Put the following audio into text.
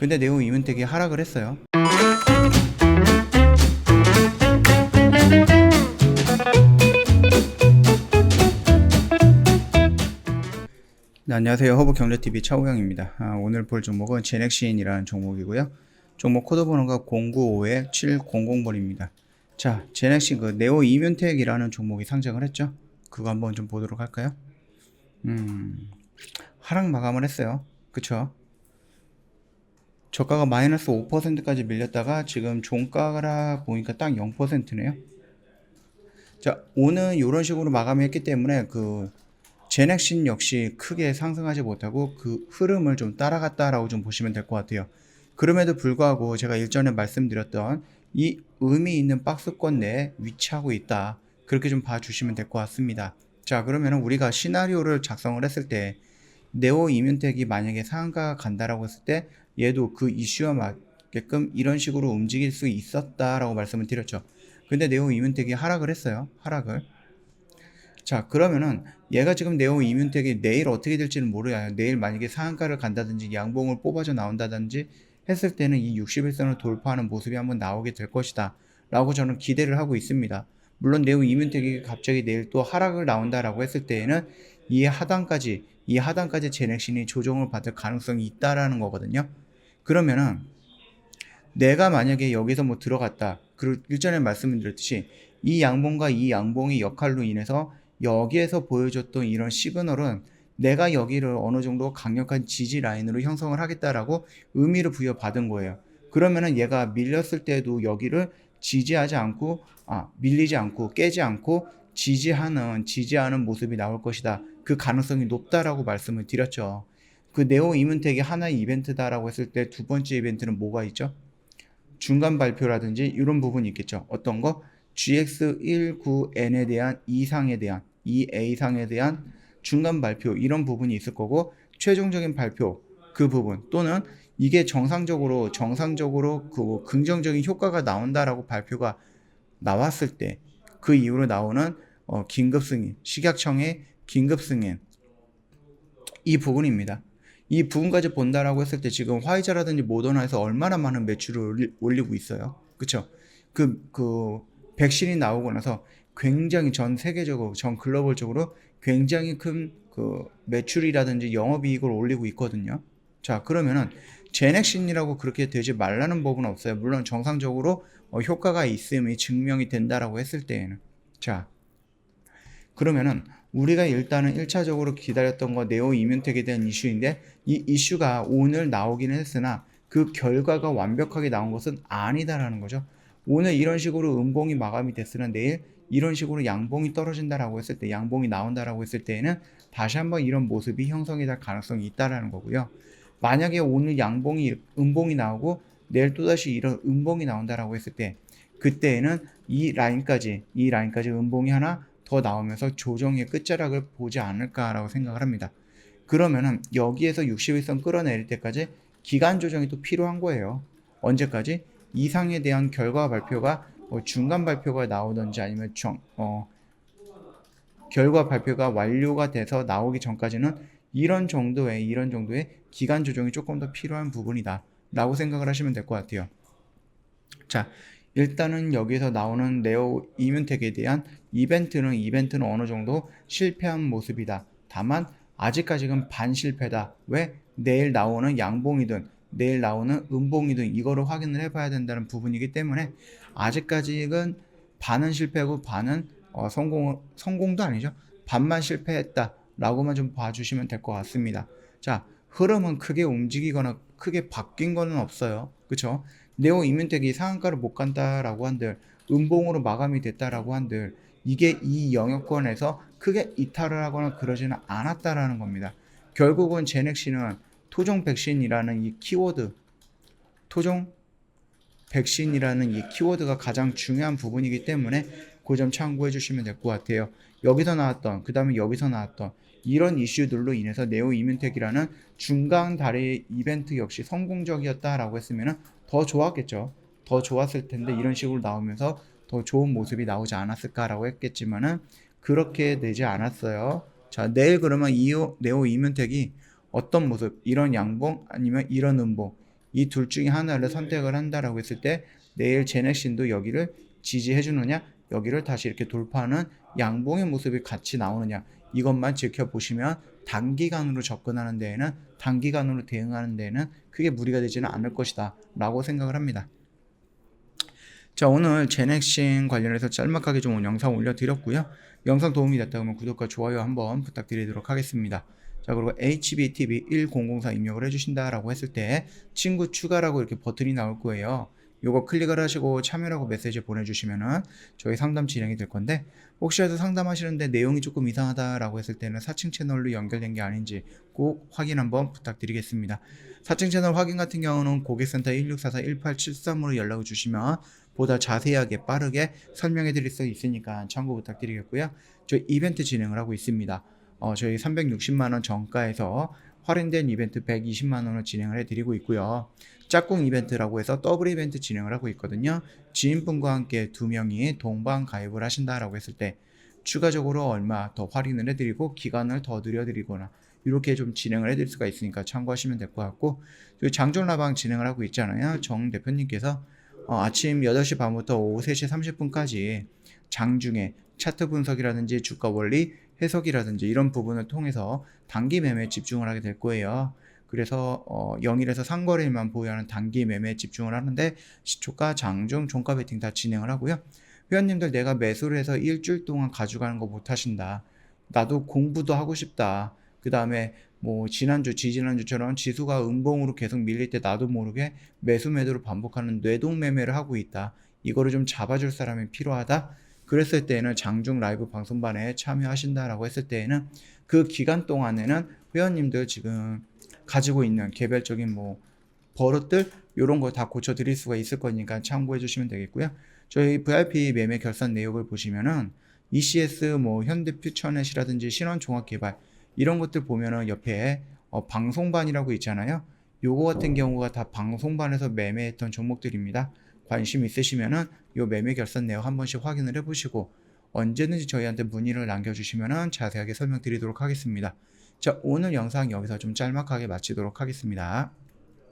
근데 네오 이문택이 하락을 했어요. 네, 안녕하세요. 허브경제TV 차우영입니다. 오늘 볼 종목은 제넥시인이라는 종목이고요. 종목 코드 번호가 095-700번입니다. 자, 제넥시인 그 네오 이문택이라는 종목이 상장을 했죠. 그거 한번 좀 보도록 할까요? 하락 마감을 했어요. 그쵸? 저가가 마이너스 5%까지 밀렸다가 지금 종가라 보니까 딱 0%네요. 자, 오늘 이런 식으로 마감을 했기 때문에 제넥신 역시 크게 상승하지 못하고 그 흐름을 좀 따라갔다라고 좀 보시면 될 것 같아요. 그럼에도 불구하고 제가 일전에 말씀드렸던 이 의미 있는 박스권 내에 위치하고 있다. 그렇게 좀 봐주시면 될 것 같습니다. 자, 그러면 우리가 시나리오를 작성을 했을 때 네오 이뮨텍이 만약에 상한가 간다라고 했을 때 얘도 그 이슈와 맞게끔 이런 식으로 움직일 수 있었다라고 말씀을 드렸죠. 근데 네오 이뮨텍이 하락을 했어요. 하락을. 자, 그러면은 얘가 지금 네오 이뮨텍이 내일 어떻게 될지는 모르요. 내일 만약에 상한가를 간다든지 양봉을 뽑아져 나온다든지 했을 때는 이 61선을 돌파하는 모습이 한번 나오게 될 것이다 라고 저는 기대를 하고 있습니다. 물론 네오 이뮨텍이 갑자기 내일 또 하락을 나온다라고 했을 때에는 이 하단까지 제넥신이 조정을 받을 가능성이 있다라는 거거든요. 그러면은 내가 만약에 여기서 뭐 들어갔다. 그리고 일전에 말씀드렸듯이 이 양봉과 이 양봉의 역할로 인해서 여기에서 보여줬던 이런 시그널은 내가 여기를 어느 정도 강력한 지지 라인으로 형성을 하겠다라고 의미를 부여받은 거예요. 그러면은 얘가 밀렸을 때도 여기를 지지하지 않고, 밀리지 않고, 깨지 않고 지지하는 모습이 나올 것이다. 그 가능성이 높다라고 말씀을 드렸죠. 그 네오 이문텍이 하나의 이벤트다라고 했을 때 두 번째 이벤트는 뭐가 있죠? 중간 발표라든지 이런 부분이 있겠죠. 어떤 거? GX19N에 대한 EA상에 대한 중간 발표 이런 부분이 있을 거고 최종적인 발표 그 부분 또는 이게 정상적으로 그 긍정적인 효과가 나온다라고 발표가 나왔을 때 그 이후로 나오는 긴급 승인, 식약청의 긴급 승인 이 부분입니다. 이 부분까지 본다라고 했을 때 지금 화이자라든지 모더나에서 얼마나 많은 매출을 올리고 있어요. 그쵸? 그 백신이 나오고 나서 굉장히 전 세계적으로, 전 글로벌적으로 굉장히 큰 그 매출이라든지 영업이익을 올리고 있거든요. 자, 그러면은 제넥신이라고 그렇게 되지 말라는 법은 없어요. 물론 정상적으로 효과가 있음이 증명이 된다라고 했을 때에는. 자, 그러면은 우리가 일단은 1차적으로 기다렸던 거 네오 이뮨텍에 대한 이슈인데 이 이슈가 오늘 나오기는 했으나 그 결과가 완벽하게 나온 것은 아니다라는 거죠. 오늘 이런 식으로 음봉이 마감이 됐으나 내일 이런 식으로 양봉이 떨어진다라고 했을 때 양봉이 나온다라고 했을 때에는 다시 한번 이런 모습이 형성이 될 가능성이 있다라는 거고요. 만약에 오늘 음봉이 나오고 내일 또다시 이런 음봉이 나온다라고 했을 때 그때에는 이 라인까지 음봉이 하나 더 나오면서 조정의 끝자락을 보지 않을까라고 생각을 합니다. 그러면은 여기에서 61선 끌어내릴 때까지 기간 조정이 또 필요한 거예요. 언제까지? 이상에 대한 결과 발표가 중간 발표가 나오든지 아니면 결과 발표가 완료가 돼서 나오기 전까지는 이런 정도의 기간 조정이 조금 더 필요한 부분이다 라고 생각을 하시면 될 것 같아요. 자, 일단은 여기서 나오는 네오 이뮨텍에 대한 이벤트는 어느 정도 실패한 모습이다. 다만 아직까지는 반실패다. 왜? 내일 나오는 양봉이든 내일 나오는 음봉이든 이거를 확인을 해봐야 된다는 부분이기 때문에 아직까지는 반은 실패하고 반은 성공도 아니죠. 반만 실패했다 라고만 좀 봐주시면 될 것 같습니다. 자, 흐름은 크게 움직이거나 크게 바뀐 거는 없어요. 그쵸? 네오 이뮨텍이 상한가를 못 간다라고 한들 음봉으로 마감이 됐다라고 한들 이게 이 영역권에서 크게 이탈을 하거나 그러지는 않았다라는 겁니다. 결국은 제넥시는 토종 백신이라는 이 키워드가 가장 중요한 부분이기 때문에 그 점 참고해 주시면 될 것 같아요. 여기서 나왔던 그 다음에 여기서 나왔던 이런 이슈들로 인해서 네오 이뮨텍이라는 중간 다리 이벤트 역시 성공적이었다라고 했으면 더 좋았겠죠. 더 좋았을 텐데 이런 식으로 나오면서 더 좋은 모습이 나오지 않았을까라고 했겠지만은 그렇게 되지 않았어요. 자, 내일 그러면 네오 이뮨텍이 어떤 모습, 이런 양봉 아니면 이런 음봉 이 둘 중에 하나를 선택을 한다라고 했을 때 내일 제넥신도 여기를 지지해 주느냐, 여기를 다시 이렇게 돌파하는 양봉의 모습이 같이 나오느냐, 이것만 지켜보시면 단기간으로 접근하는 데에는, 단기간으로 대응하는 데에는 크게 무리가 되지는 않을 것이다 라고 생각을 합니다. 자, 오늘 제넥신 관련해서 짤막하게 좀 영상 올려드렸고요. 영상 도움이 됐다면 구독과 좋아요 한번 부탁드리도록 하겠습니다. 자, 그리고 HBTV1004 입력을 해주신다라고 했을 때 친구 추가라고 이렇게 버튼이 나올 거예요. 요거 클릭을 하시고 참여라고 메시지 보내주시면은 저희 상담 진행이 될 건데, 혹시라도 상담하시는데 내용이 조금 이상하다라고 했을 때는 사칭 채널로 연결된 게 아닌지 꼭 확인 한번 부탁드리겠습니다. 사칭 채널 확인 같은 경우는 고객센터 1644-1873으로 연락을 주시면 보다 자세하게 빠르게 설명해 드릴 수 있으니까 참고 부탁드리겠고요. 저희 이벤트 진행을 하고 있습니다. 저희 360만원 정가에서 할인된 이벤트 120만원을 진행을 해드리고 있고요. 짝꿍 이벤트라고 해서 더블 이벤트 진행을 하고 있거든요. 지인분과 함께 2명이 동반 가입을 하신다라고 했을 때 추가적으로 얼마 더 할인을 해드리고 기간을 더 늘려드리거나 이렇게 좀 진행을 해드릴 수가 있으니까 참고하시면 될 것 같고, 저희 장종라방 진행을 하고 있잖아요. 정 대표님께서 아침 8시 반부터 오후 3시 30분까지 장중에 차트 분석이라든지 주가 원리 해석이라든지 이런 부분을 통해서 단기 매매에 집중을 하게 될 거예요. 그래서 0일에서 상거래일만 보유하는 단기 매매에 집중을 하는데 시초가, 장중, 종가 베팅 다 진행을 하고요. 회원님들 내가 매수를 해서 일주일 동안 가져가는 거 못 하신다, 나도 공부도 하고 싶다, 그 다음에 뭐 지난주, 지지난주처럼 지수가 음봉으로 계속 밀릴 때 나도 모르게 매수 매도를 반복하는 뇌동 매매를 하고 있다, 이거를 좀 잡아줄 사람이 필요하다, 그랬을 때에는 장중 라이브 방송반에 참여하신다라고 했을 때에는 그 기간 동안에는 회원님들 지금 가지고 있는 개별적인 뭐 버릇들 이런 거 다 고쳐 드릴 수가 있을 거니까 참고해 주시면 되겠고요. 저희 VIP 매매 결산 내역을 보시면은 ECS 뭐 현대퓨처넷이라든지 신원종합개발 이런 것들 보면은 옆에 방송반이라고 있잖아요. 요거 같은 경우가 다 방송반에서 매매했던 종목들입니다. 관심 있으시면은 요 매매 결산 내역 한 번씩 확인을 해보시고 언제든지 저희한테 문의를 남겨주시면은 자세하게 설명드리도록 하겠습니다. 자, 오늘 영상 여기서 좀 짤막하게 마치도록 하겠습니다.